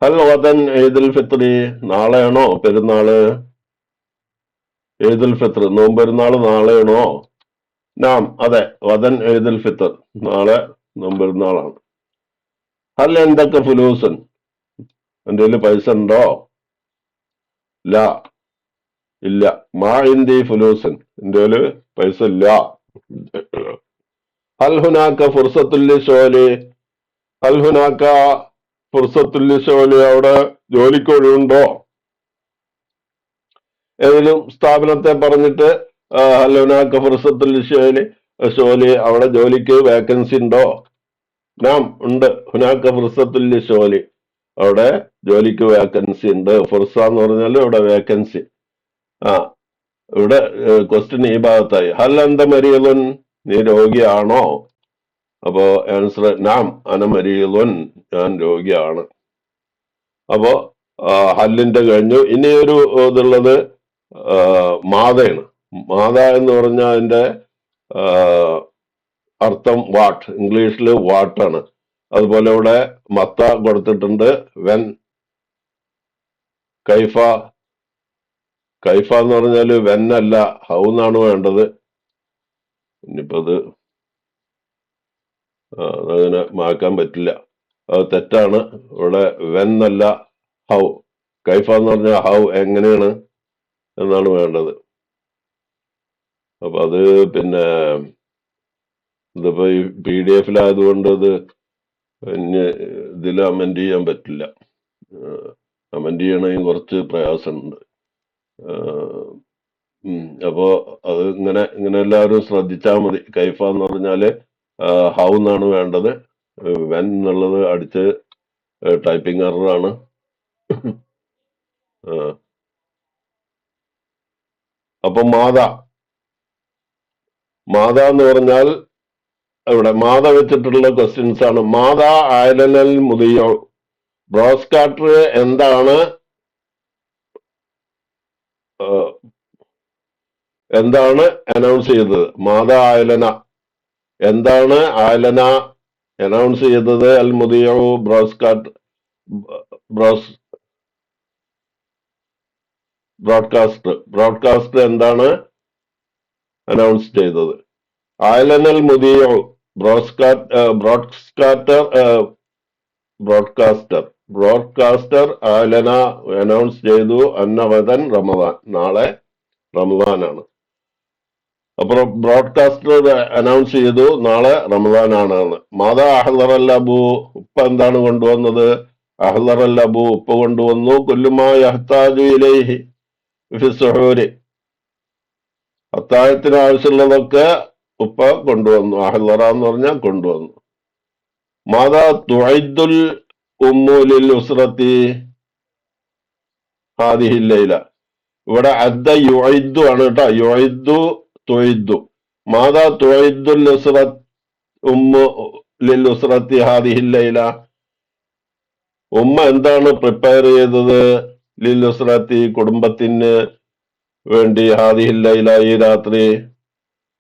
ഹൽ വദൻ ഈദുൽ ഫിത്രി, നാളെയാണോ പെരുന്നാള്? ഈദുൽ ഫിത്ർ, നോമ്പെരുന്നാള് നാളെയാണോ? നാം, അതെ. വദൻ ഈദുൽ ഫിത്ർ, നാളെ നോമ്പെരുന്നാളാണ്. ഹൽ എന്തൊക്കെ ഫുലൂസൻ, എന്റെ കയ്യില് പൈസ ഉണ്ടോ? ല, ഇല്ല. മാ ഇന്തി ഫുലൂസൻ, എന്റെ കയ്യില് പൈസ ഇല്ല. ഹൽ ഹുനാക്ക ഫുർസത്തുല്ലി ഷോലി, ഹൽ ഹുനാക്ക ഫുർസത്തുല്ലി ഷോലി, അവിടെ ജോലിക്ക് ഒഴിവുണ്ടോ? ഏതെങ്കിലും സ്ഥാപനത്തെ പറഞ്ഞിട്ട് ഹൽ ഹുനാക്ക ഫുർസത്തുല്ലി ഷോലി, ഷോലി, അവിടെ ജോലിക്ക് വേക്കൻസി ഉണ്ടോ? നാം, ഉണ്ട്. ഹുനാക്ക ഫുർസത്തുല്ലി ഷോലി, അവിടെ ജോലിക്ക് വേക്കൻസി ഉണ്ട്. ഫുർസ എന്ന് പറഞ്ഞാൽ ഇവിടെ വേക്കൻസി. ആ, ഇവിടെ ക്വസ്റ്റ്യൻ ഈ ഭാഗത്തായി. ഹൽ അന്ത മരീലുൻ, നീ രോഗിയാണോ? അപ്പോ ആൻസർ നാം അന മരീലുൻ, ഞാൻ രോഗിയാണ്. അപ്പോ ഹല്ലിന്റെ കഴിഞ്ഞു. ഇനി ഒരു ഇതുള്ളത് മാതയാണ്. മാത എന്ന് പറഞ്ഞാൽ അതിന്റെ അർത്ഥം വാട്ട്, ഇംഗ്ലീഷിൽ വാട്ടാണ്. അതുപോലെ ഇവിടെ മത്ത കൊടുത്തിട്ടുണ്ട്. വെൻ, കൈഫ. കൈഫ എന്ന് പറഞ്ഞാൽ വെൻ അല്ല, ഹൗ എന്നാണ് വേണ്ടത്. ഇനിയിപ്പോ അത് അതങ്ങനെ മാക്കാൻ പറ്റില്ല, അത് തെറ്റാണ്. ഇവിടെ വെൻ അല്ല, ഹൗ. കൈഫ എന്ന് പറഞ്ഞാൽ ഹൗ, എങ്ങനെയാണ് എന്നാണ് വേണ്ടത്. അപ്പൊ അത് പിന്നെ ഇതിപ്പോ ഈ PDF-ലായതുകൊണ്ട് ഇത് പിന്നെ ഇതിൽ അമെന്റ് ചെയ്യാൻ പറ്റില്ല. അമെന്റ് ചെയ്യണമെങ്കിൽ കുറച്ച് പ്രയാസമുണ്ട്. അപ്പോ അത് ഇങ്ങനെ എല്ലാവരും ശ്രദ്ധിച്ചാൽ മതി. കൈഫ എന്ന് പറഞ്ഞാല് ഹൗ എന്നാണ് വേണ്ടത്. വെൻ എന്നുള്ളത് അടിച്ച് ടൈപ്പിംഗ് എററാണ്. അപ്പൊ മാത എന്ന് പറഞ്ഞാൽ ഇവിടെ മാത വെച്ചിട്ടുള്ള ക്വസ്റ്റ്യൻസ് ആണ്. മാത ആയലനൽ മുതിയോ, ബ്രോഡ്കാസ്റ്റർ എന്താണ് അനൗൺസ് ചെയ്തത്? മാത ആയലന, എന്താണ് ആയലന അനൗൺസ് ചെയ്തത്? അൽ മുതിയോ, ബ്രോഡ്കാസ്റ്റർ എന്താണ് അനൗൺസ് ചെയ്തത്? ആയലനൽ മുതിയോ, ബ്രോഡ്കാസ്റ്റർ ആയലന അനൗൺസ് ചെയ്തു അന്നവദൻ റമദാൻ, നാളെ റമദാനാണ്. അപ്പൊ ബ്രോഡ്കാസ്റ്റർ അനൗൺസ് ചെയ്തു നാളെ റമദാനാണ്. മാതാ അഹ്ലറൽ അബു, ഉപ്പ എന്താണ് കൊണ്ടുവന്നത്? അഹ്ലറൽ അബു, ഉപ്പ കൊണ്ടുവന്നു. കുല്ലുമാ യഹ്താജു ഇലൈഹി ഫി സുഹൂരി, അത്താഴത്തിന് ആവശ്യമുള്ളതൊക്കെ ഉപ്പ കൊണ്ടുവന്നു. അഹ്ലറ എന്ന് പറഞ്ഞാൽ കൊണ്ടുവന്നു. മാതാ തുഇദ്ദുൽ ഉമ്മു ലിൽ ഉസ്റത്തി ഹാദിഹി ലൈല, ഇവിടെ അദ്ദ യുഇദ്ദു ആണ് കേട്ടോ. യുഇദ്ദു, തുഇദ്ദു. മാതാ തുഇദ്ദുൽ ഉമ്മു ലിൽ ഉസ്റത്തി ഹാദിഹി ലൈല, ഉമ്മ എന്താണ് പ്രിപ്പയർ ചെയ്തത്? ലിൽ ഉസ്റത്തി, കുടുംബത്തിന് വേണ്ടി. ഹാദിഹി ലൈല, ഈ രാത്രി.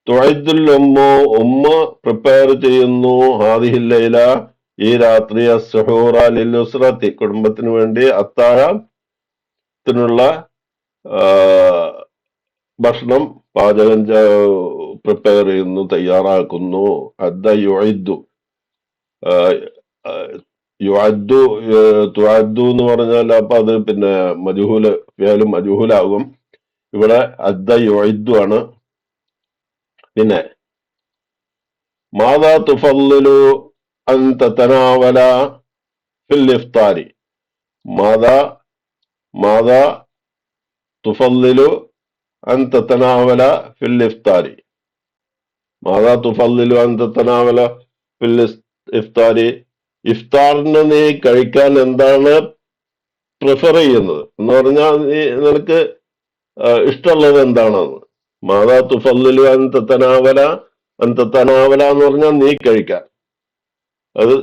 തുഇദ്ദുൽ ഉമ്മു, ഉമ്മ പ്രിപ്പയർ ചെയ്യുന്നു. ഹാദിഹി ലൈല, ഈ രാത്രി. അസ്സുഹൂറ ലിൽ ഉസ്റത്തി, കുടുംബത്തിന് വേണ്ടി അത്താഴത്തിനുള്ള ഭക്ഷണം പാചകം പ്രിപ്പയർ ചെയ്യുന്നു, തയ്യാറാക്കുന്നു. അദ്ദ യുഇദ്ദു, യുഅദ്ദു, തുഅദ്ദു എന്ന് പറഞ്ഞാൽ അപ്പൊ അത് പിന്നെ മജ്ഹൂല്, ഫിഅല് മജ്ഹൂലാകും. ഇവിടെ അദ്ദ യുഇദ്ദു ആണ്. പിന്നെ മാതാ തുഫല്ലിലു അൻ തതനാവല ഫിൽ ഇഫ്താരി. മാതാ മാതാ തുഫല്ലിലു അൻ തതനാവല ഫിൽ ഇഫ്താരി. മാതാ തുഫല്ലിലു അൻ തതനാവല ഫിൽ ഇഫ്താരി. ഇഫ്താറിന് നീ കഴിക്കാൻ എന്താണ് പ്രിഫർ ചെയ്യുന്നത് എന്ന് പറഞ്ഞാൽ നിനക്ക് ഇഷ്ടമുള്ളത് എന്താണെന്ന്. മാതാ തുഫല്ലിലു അൻ തതനാവല എന്ന് പറഞ്ഞാൽ നീ കഴിക്കാൻ. അത്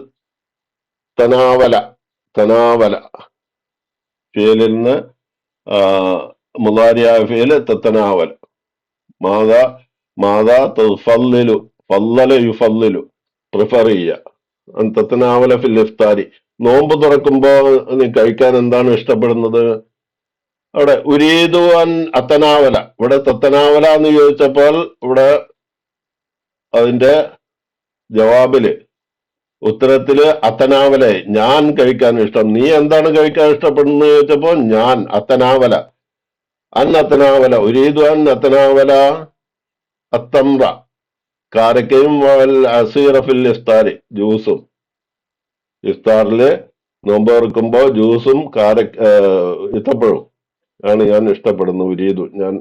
തനാവല തനാവല ഫിയലിൽ നിന്ന് മുതാരിയായ ഫിയല് തത്തനാവല. മാതാ മാതാ തുഫല്ലിലു ഫല്ലല യുഫല്ലിലു പ്രിഫർ ചെയ്യുക. തത്തനാവല ഫിൽ ഇഫ്താരി. നോമ്പ് തുറക്കുമ്പോ നീ കഴിക്കാൻ എന്താണ് ഇഷ്ടപ്പെടുന്നത്? അവിടെ ഉരീദു അൻ അത്തനാവല. ഇവിടെ തത്തനാവല എന്ന് ചോദിച്ചപ്പോൾ ഇവിടെ അതിന്റെ ജവാബില് ഉത്തരത്തില് അത്തനാവല ഞാൻ കഴിക്കാൻ ഇഷ്ടം. നീ എന്താണ് കഴിക്കാൻ ഇഷ്ടപ്പെടുന്നത് ചോദിച്ചപ്പോ ഞാൻ അത്തനാവല അൻ അത്തനാവല ഉരീദു അൻ അത്തനാവല അത്തംറ കാരക്കയും അസീറ ഫിൽ ഇഫ്താരി ജ്യൂസും. ഇഫ്താറില് നോമ്പ് തുറക്കുമ്പോ ജ്യൂസും ഇത്തപ്പഴവും ആണ് ഞാൻ ഇഷ്ടപ്പെടുന്നത്. ഉരീദു ഞാൻ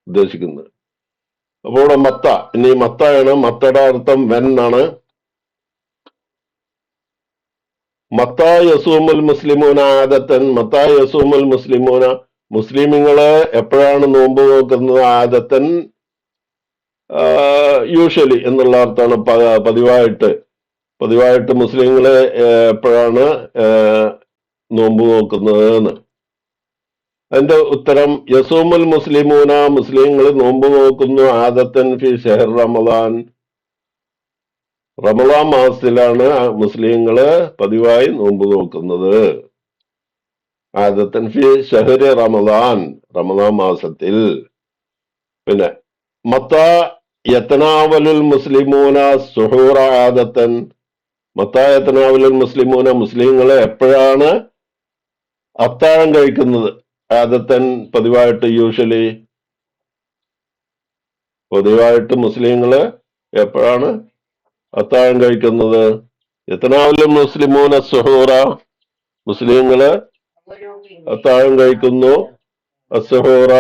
ഉദ്ദേശിക്കുന്നത്. അപ്പോൾ ഇവിടെ മത്ത, ഇനി മത്തയാണ്. മത്തയുടെ അർത്ഥം വെൻ ആണ്. മത്താ യസൂമുൽ മുസ്ലിമൂന ആദത്തൻ. മത്താ യസൂമുൽ മുസ്ലിമൂന മുസ്ലിമുകള് എപ്പോഴാണ് നോമ്പ് നോക്കുന്നത്? ആദത്തൻ യൂഷ്വലി എന്നുള്ള അർത്ഥമാണ്. പതിവായിട്ട് മുസ്ലിങ്ങള് എപ്പോഴാണ് നോമ്പ് നോക്കുന്നത് എന്ന്. അതിന്റെ ഉത്തരം യസൂമുൽ മുസ്ലിമൂന മുസ്ലിങ്ങൾ നോമ്പ് നോക്കുന്നു ആദത്തൻ ഫി ഷഹർ റമദാൻ. റമദാൻ മാസത്തിലാണ് മുസ്ലിങ്ങള് പതിവായി നോമ്പ് നോക്കുന്നത്. ആദത്തൻ ഫി ഷഹരി റമദാൻ റമദാൻ മാസത്തിൽ. പിന്നെ മത്താ യതനാവലുൽ മുസ്ലിമൂന സുഹൂറ ആദത്തൻ. മത്താ യതനാവലുൽ മുസ്ലിമൂന മുസ്ലിങ്ങള് എപ്പോഴാണ് അത്താഴം കഴിക്കുന്നത്? ആദത്തൻ പതിവായിട്ട് യൂഷ്വലി പതിവായിട്ട് മുസ്ലിങ്ങള് എപ്പോഴാണ് അത്താഴം കഴിക്കുന്നത്? യതനാവലുൽ മുസ്ലിമൂന സുഹൂറ മുസ്ലിങ്ങള് അത്താഴം കഴിക്കുന്നു. അസുഹൂറ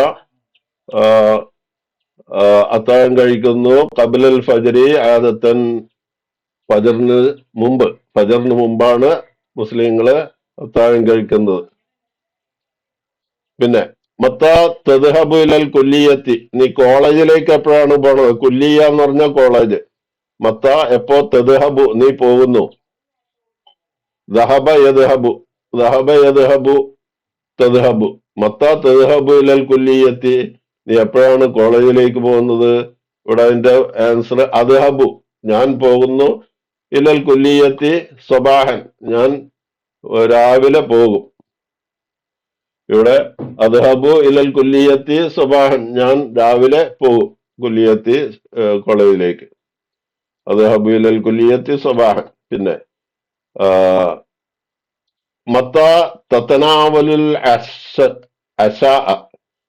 അത്താഴം കഴിക്കുന്നു. ഖബ്ലൽ ഫജ്രി ആദത്തൻ ഫജറിന് മുമ്പാണ് മുസ്ലിങ്ങള് അത്താഴം കഴിക്കുന്നത്. പിന്നെ മത്താ തദ്ഹബു ഇലൽ കുല്ലിയത്തി. നീ കോളേജിലേക്ക് എപ്പോഴാണ് പോണത്? കുല്ലിയ എന്ന് പറഞ്ഞ കോളേജ്. മത്താ എപ്പോ തദ്ഹബു നീ പോകുന്നു. ദഹബ യദ്ഹബു തദ്ഹബു. മത്താ തദ്ഹബു ഇലൽ കുല്ലിയത്തി നീ എപ്പോഴാണ് കോളേജിലേക്ക് പോകുന്നത്? ഇവിടെ അതിന്റെ ആൻസർ അദ്ഹബു ഞാൻ പോകുന്നു. ഇലൽ കുല്ലിയത്തി സ്വബാഹൻ ഞാൻ രാവിലെ പോകും. ഇവിടെ അദ്ഹബു ഇലൽ കുല്ലിയത്തി സ്വബാഹൻ ഞാൻ രാവിലെ പോകും. കുല്ലിയത്തി കോളേജിലേക്ക്. അദ്ഹബു ഇലൽ കുല്ലിയത്തി സ്വബാഹൻ. പിന്നെ മത്താ തതനാവലുൽ അശാ.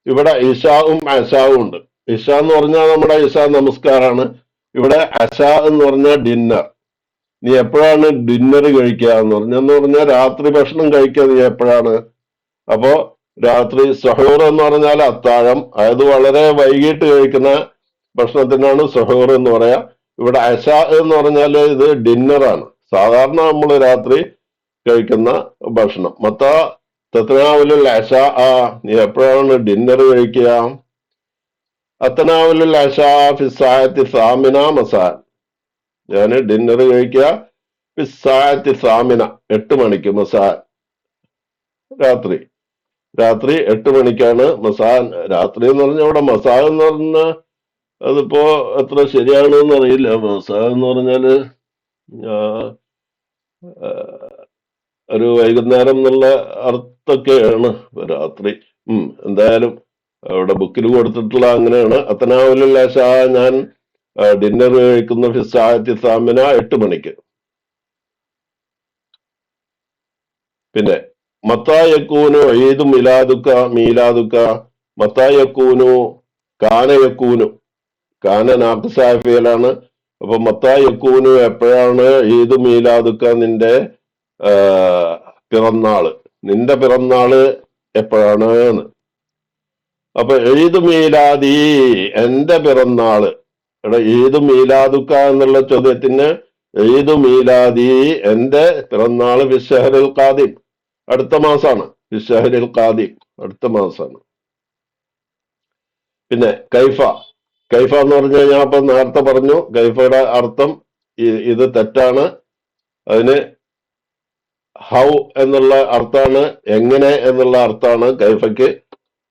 ഇവിടെ ഇഷാവും അശാവും ഉണ്ട്. ഇഷ എന്ന് പറഞ്ഞാൽ നമ്മുടെ ഇഷ നമസ്കാരമാണ്. ഇവിടെ അശ എന്ന് പറഞ്ഞാൽ ഡിന്നർ. നീ എപ്പോഴാണ് ഡിന്നർ കഴിക്കുക എന്ന് പറഞ്ഞാൽ രാത്രി ഭക്ഷണം കഴിക്കുക നീ എപ്പോഴാണ്? അപ്പോ രാത്രി സഹൂർ എന്ന് പറഞ്ഞാൽ അത്താഴം. അതായത് വളരെ വൈകിട്ട് കഴിക്കുന്ന ഭക്ഷണത്തിനാണ് സഹൂർ എന്ന് പറയാ. ഇവിടെ അശ എന്ന് പറഞ്ഞാല് ഇത് ഡിന്നറാണ്. സാധാരണ നമ്മൾ രാത്രി കഴിക്കുന്ന ഭക്ഷണം. മത്താ തതനാവലുൽ അശ നീ എപ്പോഴാണ് ഡിന്നർ കഴിക്കുക? അത്തനാവലുൽ അശ ഫിസ്സായത്തി സാമിന മസാൻ. ഞാൻ ഡിന്നർ കഴിക്കുക ഫിസ്സായത്തി സാമിന 8 മണിക്ക്. മസാൻ രാത്രി 8 മണിക്കാണ് മസാൻ. രാത്രി എന്ന് പറഞ്ഞാൽ ഇവിടെ മസാ എന്ന് പറഞ്ഞ അതിപ്പോ എത്ര ശരിയാണെന്ന് അറിയില്ല. മസാ എന്ന് പറഞ്ഞാല് ഒരു വൈകുന്നേരം എന്നുള്ള അർത്ഥമൊക്കെയാണ്. രാത്രി എന്തായാലും അവിടെ ബുക്കിൽ കൊടുത്തിട്ടുള്ള അങ്ങനെയാണ്. അത്തനാവലുൽ അശ ഞാൻ ഡിന്നർ കഴിക്കുന്ന ഫിസ്സായത്തി സാമിന 8 മണിക്ക്. പിന്നെ മത്താ യകൂനു ഈദു മീലാദുക്ക. മത്തായക്കൂനു, കാനയക്കൂനു, കാന നാക്കുസാഫിയലാണ്. അപ്പൊ മത്തായക്കൂനു എപ്പോഴാണ് ഈദ് മീലാദുക്ക നിന്റെ ആ, പിറന്നാള്, നിന്റെ പിറന്നാള് എപ്പോഴാണ് എന്ന്. അപ്പൊ ഈദ് മീലാദി എന്റെ പിറന്നാള്, എടാ ഈദ് മീലാദുക്ക എന്നുള്ള ചോദ്യത്തിന് ഈദ് മീലാദി എന്റെ പിറന്നാള് ഫിശ്ശഹരിൽ ഖാദിം, അടുത്ത മാസാണ്. ഫിശ്ശഹരിൽ ഖാദിം അടുത്ത മാസാണ്. പിന്നെ കൈഫ, കൈഫ എന്ന് പറഞ്ഞാൽ ഞാൻ ഇപ്പൊ നേരത്തെ പറഞ്ഞു, കൈഫയുടെ അർത്ഥം ഇത് തെറ്റാണ്. അതിന് ഹൗ എന്നുള്ള അർത്ഥാണ്, എങ്ങനെ എന്നുള്ള അർത്ഥാണ് കൈഫയ്ക്ക്.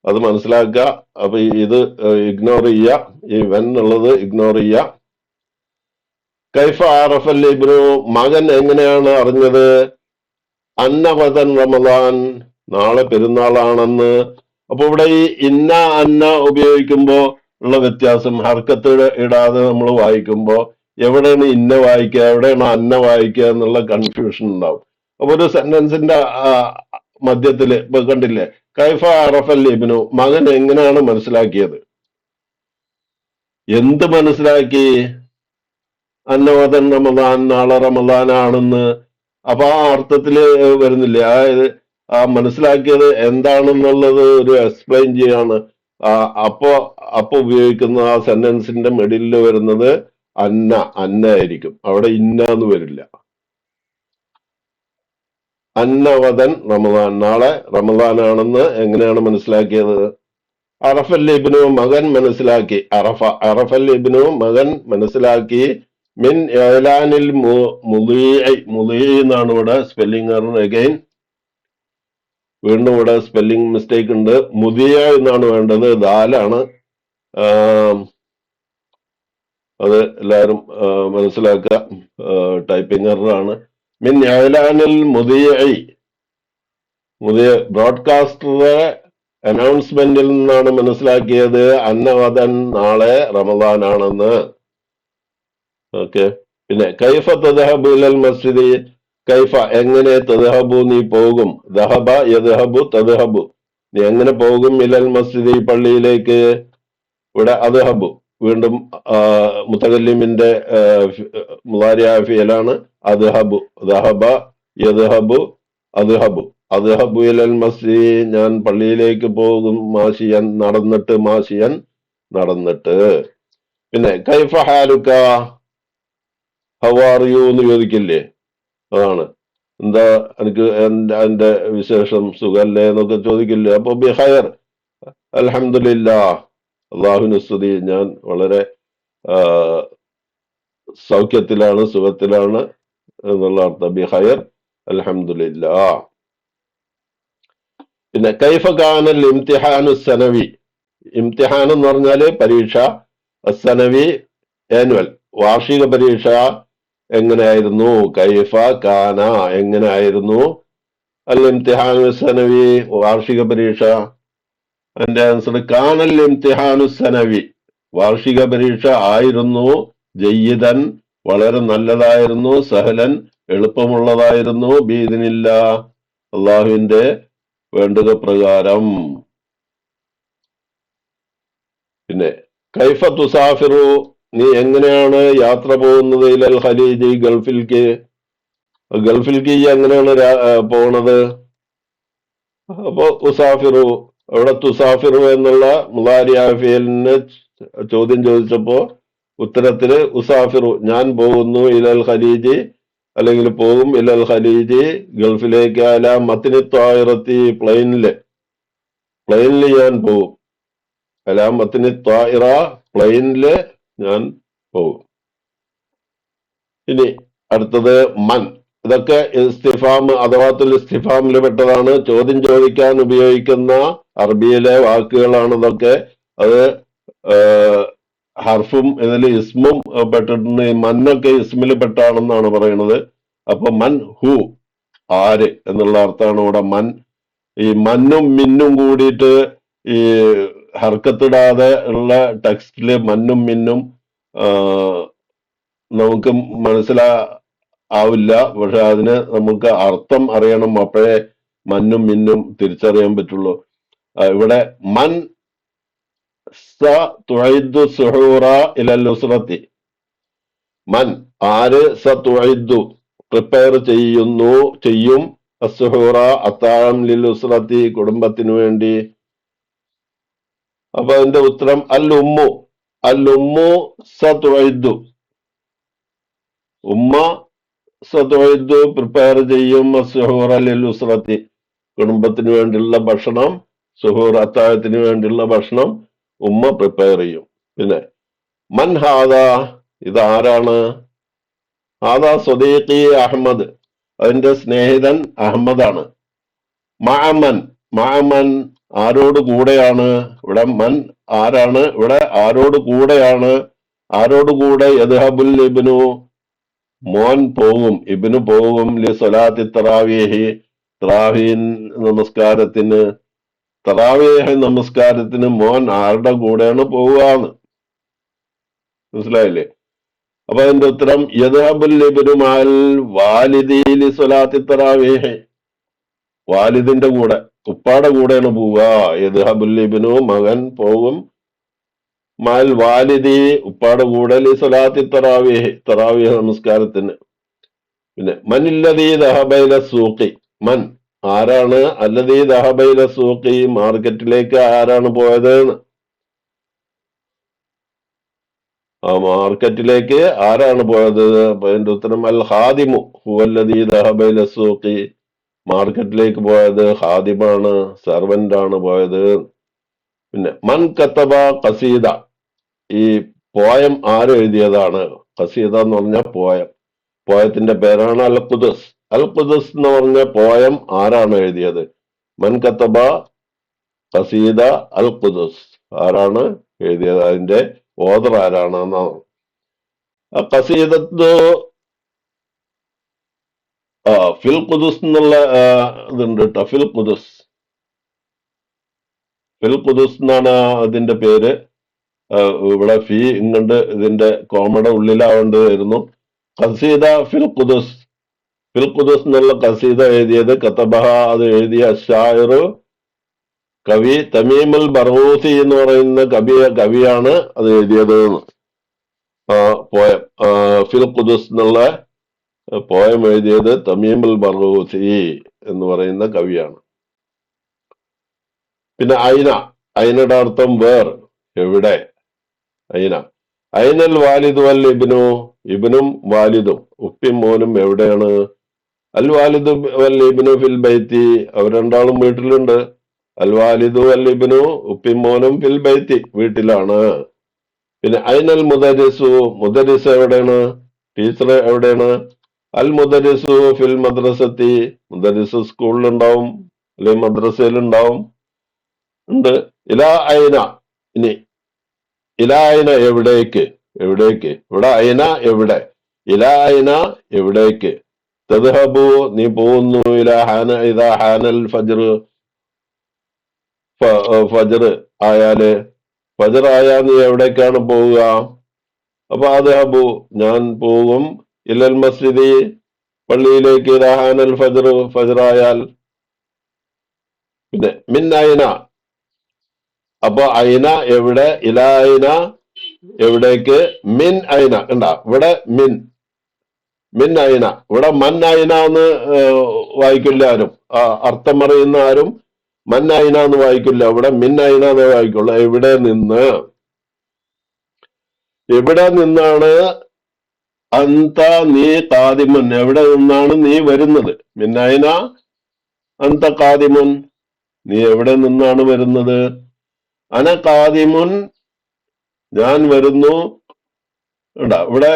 അത് മനസ്സിലാക്കുക. അപ്പൊ ഇത് ഇഗ്നോർ ചെയ്യുക, ഈ വെൻ എന്നുള്ളത് ഇഗ്നോർ ചെയ്യുക. കൈഫ ആറഫൽ ഇബ്നു, മകൻ എങ്ങനെയാണ് അറിഞ്ഞത്? അന്നവതൻ റമദാൻ, നാളെ പെരുന്നാളാണെന്ന്. അപ്പൊ ഇവിടെ ഈ ഇന്ന അന്ന ഉപയോഗിക്കുമ്പോ ഉള്ള വ്യത്യാസം, ഹർക്കത്ത് ഇടാതെ നമ്മൾ വായിക്കുമ്പോ എവിടെയാണ് ഇന്ന വായിക്കുക, എവിടെയാണ് അന്ന വായിക്കുക എന്നുള്ള കൺഫ്യൂഷൻ ഉണ്ടാവും. അപ്പൊ ഒരു സെന്റൻസിന്റെ മധ്യത്തില് ഇപ്പൊ കണ്ടില്ലേ, കൈഫ അറഫൽ ഇബ്നു, മകൻ എങ്ങനെയാണ് മനസ്സിലാക്കിയത്? എന്ത് മനസ്സിലാക്കി? അന്നവതൻ റമദാൻ, നാളെ റമദാനാണെന്ന്. അപ്പൊ ആ അർത്ഥത്തില് വരുന്നില്ലേ? അതായത് ആ മനസ്സിലാക്കിയത് എന്താണെന്നുള്ളത് ഒരു എക്സ്പ്ലെയിൻ ചെയ്യാണ്. അപ്പോ അപ്പൊ ഉപയോഗിക്കുന്ന ആ സെന്റൻസിന്റെ മിഡിലിൽ വരുന്നത് അന്ന, അന്ന ആയിരിക്കും. അവിടെ ഇന്ന എന്ന് വരില്ല. അന്നവതൻ റമദാൻ, നാളെ റമദാനാണെന്ന് എങ്ങനെയാണ് മനസ്സിലാക്കിയത്? അറഫൽ ഇബ്നു, മകൻ മനസ്സിലാക്കി. അറഫൽ ഇബ്നു, മകൻ മനസ്സിലാക്കി. മിൻ ഏലാനിൽ മുദീഇ എന്നാണ് ഇവിടെ സ്പെല്ലിംഗ് എറർ അഗൈൻ. വീണ്ടും ഇവിടെ സ്പെല്ലിംഗ് മിസ്റ്റേക്ക് ഉണ്ട്. മുദിയ എന്നാണ് വേണ്ടത്, ദാലാണ്. അത് എല്ലാവരും മനസ്സിലാക്കുക, ടൈപ്പിംഗ് എററാണ്. മിൻ ഏലാനിൽ മുദീഇ, ബ്രോഡ്കാസ്റ്ററുടെ അനൗൺസ്മെന്റിൽ നിന്നാണ് മനസ്സിലാക്കിയത് അന്നവദൻ, നാളെ റമദാനാണെന്ന്. ഓക്കെ. പിന്നെ കൈഫ തദ്ഹബു ഇലൽ മസ്ജിദി, കൈഫ എങ്ങനെ, തദ്ഹബു നീ പോകും, ദഹബ യദ്ഹബു തദ്ഹബു നീ എങ്ങനെ പോകും, ഇലൽ മസ്ജിദി പള്ളിയിലേക്ക്. ഇവിടെ അദ്ഹബു വീണ്ടും മുതകല്ലിമിന്റെ മുളാരിയായ ഫിയലാണ്. അദ്ഹബു, ദഹബ യദ്ഹബു അദ്ഹബു, അദ്ഹബു ഇലൽ മസ്ജിദി ഞാൻ പള്ളിയിലേക്ക് പോകും, മാഷിയൻ നടന്നിട്ട്, മാഷിയൻ നടന്നിട്ട്. പിന്നെ കൈഫ ഹാലുക, ഹൗ ആർ യു എന്ന് ചോദിക്കില്ലേ, അതാണ്. എന്താ എനിക്ക് എന്റെ വിശേഷം, സുഖല്ലേ എന്നൊക്കെ ചോദിക്കില്ലേ. അപ്പൊ ബിഖൈർ, അൽഹംദുലില്ലാ, അള്ളാഹുവിന് സ്തുതി, ഞാൻ വളരെ സൗഖ്യത്തിലാണ്, സുഖത്തിലാണ് എന്നുള്ള അർത്ഥം. ബിഖൈർ അൽഹംദുലില്ലാ. പിന്നെ കൈഫ കാനൽ ഇംതിഹാനു സനവി, ഇംതിഹാൻ എന്ന് പറഞ്ഞാല് പരീക്ഷ, സനവി ആനുവൽ, വാർഷിക പരീക്ഷ എങ്ങനെയായിരുന്നു? കൈഫ കാന എങ്ങനെയായിരുന്നു അൽ ഇംതിഹാനു സനവി, വാർഷിക പരീക്ഷ. അതിന്റെ ആൻസർ കാനൽ ഇംതിഹാനു സനവി, വാർഷിക പരീക്ഷ ആയിരുന്നു, ജയ്യിദൻ വളരെ നല്ലതായിരുന്നു, സഹലൻ എളുപ്പമുള്ളതായിരുന്നു, ബീദിനില്ല അള്ളാഹുവിന്റെ വേണ്ടുക പ്രകാരം. പിന്നെ കൈഫ തുസാഫിറു, നീ എങ്ങനെയാണ് യാത്ര പോകുന്നത്? ഇലൽ ഖലീജി, ഗൾഫിൽക്ക്, ഗൾഫിൽക്ക് എങ്ങനെയാണ് പോണത്? അപ്പൊ ഉസാഫിറു, അവിടെ തുസാഫിറു എന്നുള്ള മുളാരിയായ ഫിയലിന് ചോദ്യം ചോദിച്ചപ്പോ ഉത്തരത്തില് ഉസാഫിറു ഞാൻ പോകുന്നു, ഇലൽ ഖലീജി അല്ലെങ്കിൽ പോകും, ഇലൽ ഖലീജി ഗൾഫിലേക്ക്, അല മത്തിനി ത്വായിറത്തി പ്ലെയിനില് ഞാൻ പോകും, അല മത്തിനി ത്വായിറ പ്ലെയിനില് ഞാൻ പോകും. ഇനി അടുത്തത് മൻ, ഇതൊക്കെ ഇസ്തിഫാം അഥവാത്തുൽ ഇസ്തിഫാമിൽ പെട്ടതാണ്. ചോദ്യം ചോദിക്കാൻ ഉപയോഗിക്കുന്ന അറബിയിലെ വാക്കുകളാണ് ഇതൊക്കെ. അത് ഹർഫും ഇതിൽ ഇസ്മും പെട്ടിട്ടുണ്ട്. മന്നൊക്കെ ഇസ്മിൽ പെട്ടാണെന്നാണ് പറയുന്നത്. അപ്പൊ മൻ ഹു, ആര് എന്നുള്ള അർത്ഥമാണ് ഇവിടെ മൻ. ഈ മന്നും മിന്നും കൂടിയിട്ട് ഈ ഹർക്കത്തിടാതെ ഉള്ള ടെക്സ്റ്റില് മന്നും മിന്നും നമുക്ക് ആവില്ല. പക്ഷെ അതിന് നമുക്ക് അർത്ഥം അറിയണം, അപ്പോഴേ മന്നും മിന്നും തിരിച്ചറിയാൻ പറ്റുള്ളൂ. ഇവിടെ മൻ സ തുഇദ്ദു സുഹൂറ ഇലൽ ഉസ്റത്തി. മൻ ആര് സ തുഇദ്ദു പ്രിപ്പയർ ചെയ്യും അസ്സുഹൂറ അത്താഴം ലിൽ ഉസ്റത്തി കുടുംബത്തിനു വേണ്ടി. അപ്പൊ അതിന്റെ ഉത്തരം അൽ ഉമ്മു സ തുഇദ്ദു. ഉമ്മ സ തുഇദ്ദു പ്രിപ്പയർ ചെയ്യും അസ്സുഹൂറ ലിൽ ഉസ്റത്തി കുടുംബത്തിന് വേണ്ടിയുള്ള ഭക്ഷണം. സുഹൂർ അത്താഴത്തിന് വേണ്ടിയുള്ള ഭക്ഷണം ഉമ്മ പ്രിപ്പയർ ചെയ്യും. പിന്നെ മൻ ഹാദ ഇതാരാണ്? ഹാദാ സ്വദീഖി അഹമ്മദ് അതിന്റെ സ്നേഹിതൻ അഹമ്മദാണ്. മഅമൻ ആരോട് കൂടെയാണ്? ഇവിടെ മൻ ആരാണ്? ഇവിടെ ആരോട് കൂടെയാണ്? ആരോട് കൂടെ? യദ്ഹബുൽ ഇബ്നു മോൻ പോകും, ഇബ്നു പോകും. ലി സ്വലാത്തി തറാവീഹി തറാവീഹ് നമസ്കാരത്തിന്. തറാവീഹ് നമസ്കാരത്തിന് മോൻ ആരുടെ കൂടെയാണ് പോവുകയാണ്? മനസ്സിലായില്ലേ? അപ്പൊ അതിന്റെ ഉത്തരം യദ്ഹബുൽ ഇബ്നു മഅൽ വാലിദി ലി സ്വലാത്തി തറാവീഹ്. വാലിദിന്റെ കൂടെ, ഉപ്പാടെ കൂടെയാണ് പോവുക. യദ്ഹബുൽ ഇബ്നു മകൻ പോകും മഅൽ വാലിദി ഉപ്പാടെ കൂടെ ലി സ്വലാത്തി തറാവീഹ് തറാവീഹ് നമസ്കാരത്തിന്. പിന്നെ മനില്ലദീ ദഹബ ഇല സൂഖി. മൻ ആരാണ്? അല്ലദീ ദഹബ ഇല സൂഖി മാർക്കറ്റിലേക്ക് ആരാണ് പോയത്? ആ മാർക്കറ്റിലേക്ക് ആരാണ് പോയത്? അപ്പൊ അതിന്റെ ഉത്തരം അൽ ഖാദിമു ഹുവല്ലദീ ദഹബ ഇല സൂഖി. മാർക്കറ്റിലേക്ക് പോയത് ഖാദിമാണ്, സെർവന്റ് ആണ് പോയത്. പിന്നെ മൻ കത്തബ ഖസീദ ഈ പോയം ആര് എഴുതിയതാണ്? ഖസീദ എന്ന് പറഞ്ഞ പോയം, പോയത്തിന്റെ പേരാണ് അൽ ഖുദസ്. അൽ ഖുദസ് എന്ന് പറഞ്ഞ പോയം ആരാണ് എഴുതിയത്? മൻ കത്തബ ഖസീദ അൽ ഖുദസ് ആരാണ് എഴുതിയത്? അതിന്റെ ഓദർ ആരാണ് എന്നാണ്. ഖസീദത്ത് ഫിൽ ഖുദസ് എന്നുള്ള ഇതുണ്ട് കേട്ടോ. ഫിൽ ഖുദസ് എന്നാണ് അതിന്റെ പേര്. ഇവിടെ ഫീ ഇങ്ങണ്ട് ഇതിന്റെ കോമയുടെ ഉള്ളിലാവേണ്ടി വരുന്നു. ഖസീദ ഫിൽ ഖുദസ് എന്നുള്ള ഖസീദ എഴുതിയത് കത്തബഹ അത് എഴുതിയ അഷായിറു കവി തമീമുൽ ബർഗൂസി എന്ന് പറയുന്ന കവിയാണ് അത് എഴുതിയത്. പോയം ഫിൽ ഖുദസ് എന്നുള്ള പോയം എഴുതിയത് തമീമുൽ ബർഗൂസി എന്ന് പറയുന്ന കവിയാണ്. പിന്നെ അയിനയുടെ അർത്ഥം വേർ, എവിടെ. അയിനൽ വാലിദു അൽ ഇബ്നു ഇബ്നും വാലിദും ഉപ്പിയും മോനും എവിടെയാണ്? അൽ വാലിദു അൽ ഇബ്നു ഫിൽ ബൈത്തി അവർ രണ്ടാളും വീട്ടിലുണ്ട്. അൽ വാലിദു അൽ ഇബ്നു ഉപ്പിയും മോനും ഫിൽ ബൈത്തി വീട്ടിലാണ്. പിന്നെ അയിനൽ മുദരിസ് എവിടെയാണ്? ടീച്ചർ എവിടെയാണ്? അൽ മുദരിസു ഫിൽ മദ്രസത്തി മുദരിസ് സ്കൂളിലുണ്ടാവും അല്ലെങ്കിൽ മദ്രസയിലുണ്ടാവും ഉണ്ട്. ഇലാ അയിന ഇനി ഇലാ അയിന എവിടേക്ക് ഇവിടെ അയിന എവിടെ, ഇലാ അയിന എവിടേക്ക്. തദ്ഹബു നീ പോകുന്നു. ഇലാ ഇദാ ഹാനൽ ഫജ്ർ ആയാല് ഫജ്ർ ആയാ നീ എവിടേക്കാണ് പോവുക? അപ്പൊ അദ്ഹബു ഞാൻ പോകും. ഇലൽ മസ്ജിദി പള്ളിയിലേക്ക്. ഇദാ ഹാനൽ ഫജ്ർ ആയാൽ. പിന്നെ മിൻ അയിന അപ്പൊ അയിന എവിടെ, ഇലാ അയിന എവിടേക്ക്, മിൻ അയിന ഉണ്ടാ ഇവിടെ മിൻ അയിന. ഇവിടെ മൻ അയിന എന്ന് വായിക്കില്ല ആരും, അർത്ഥം അറിയുന്ന ആരും മൻ അയിന എന്ന് വായിക്കില്ല. ഇവിടെ മിൻ അയിന എന്ന് വായിക്കുള്ളൂ. എവിടെ നിന്നാണ് അന്ത നീ കാദിമുൻ എവിടെ നിന്നാണ് നീ വരുന്നത്? മിൻ അയിന അന്ത കാദിമുൻ നീ എവിടെ നിന്നാണ് വരുന്നത്? അന കാദിമുൻ ഞാൻ വരുന്നു. ഇവിടെ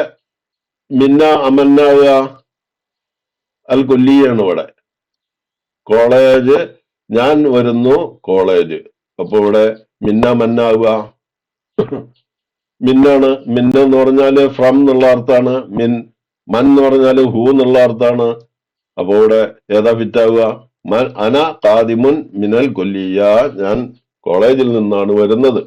മിന്ന അമന്നാവുക അൽ കൊല്ലിയാണ്. ഇവിടെ കോളേജ് ഞാൻ വരുന്നു കോളേജ്. അപ്പൊ ഇവിടെ മിന്ന മന്നാവുക മിന്നാണ്. മിന്ന എന്ന് പറഞ്ഞാല് ഫ്രം എന്നുള്ള അർത്ഥാണ്. മൻ എന്ന് പറഞ്ഞാല് ഹൂ എന്നുള്ള അർത്ഥാണ്. അപ്പൊ ഇവിടെ ഏതാ ഫിറ്റാവുക? അന കാദിമുൻ മിനൽ കൊല്ലിയ ഞാൻ കോളേജിൽ നിന്നാണ് വരുന്നത്.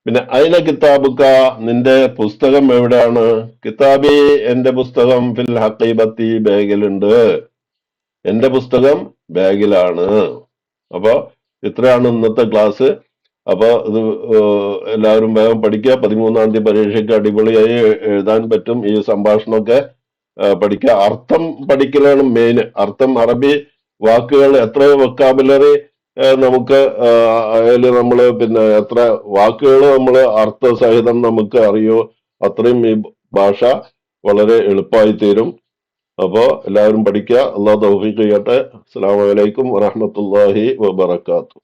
പിന്നെ അയിന കിതാബുക്ക നിന്റെ പുസ്തകം എവിടെയാണ്? കിതാബി എന്റെ പുസ്തകം ഫിൽ ഹഖീബത്തി ബാഗിലുണ്ട്. എന്റെ പുസ്തകം ബാഗിലാണ്. അപ്പൊ ഇത്രയാണ് ഇന്നത്തെ ക്ലാസ്. അപ്പൊ ഇത് എല്ലാവരും വേഗം പഠിക്കുക. 13-ാം തീയതി പരീക്ഷയ്ക്ക് അടിപൊളിയായി എഴുതാൻ പറ്റും. ഈ സംഭാഷണമൊക്കെ പഠിക്കുക. അർത്ഥം പഠിക്കലാണ് മെയിൻ. അർത്ഥം അറബി വാക്കുകൾ എത്ര വൊക്കാബുലറി നമുക്ക് അതിൽ നമ്മള് പിന്നെ എത്ര വാക്കുകൾ നമ്മൾ അർത്ഥസഹിതം നമുക്ക് അറിയോ അത്രയും ഈ ഭാഷ വളരെ എളുപ്പമായി തീരും. അപ്പോ എല്ലാവരും പഠിക്കുക. അള്ളാഹു തൗഫീഖ് ചെയ്യട്ടെ. അസ്സലാമു അലൈക്കും വറഹ്മത്തുള്ളാഹി വബറകാതുഹു.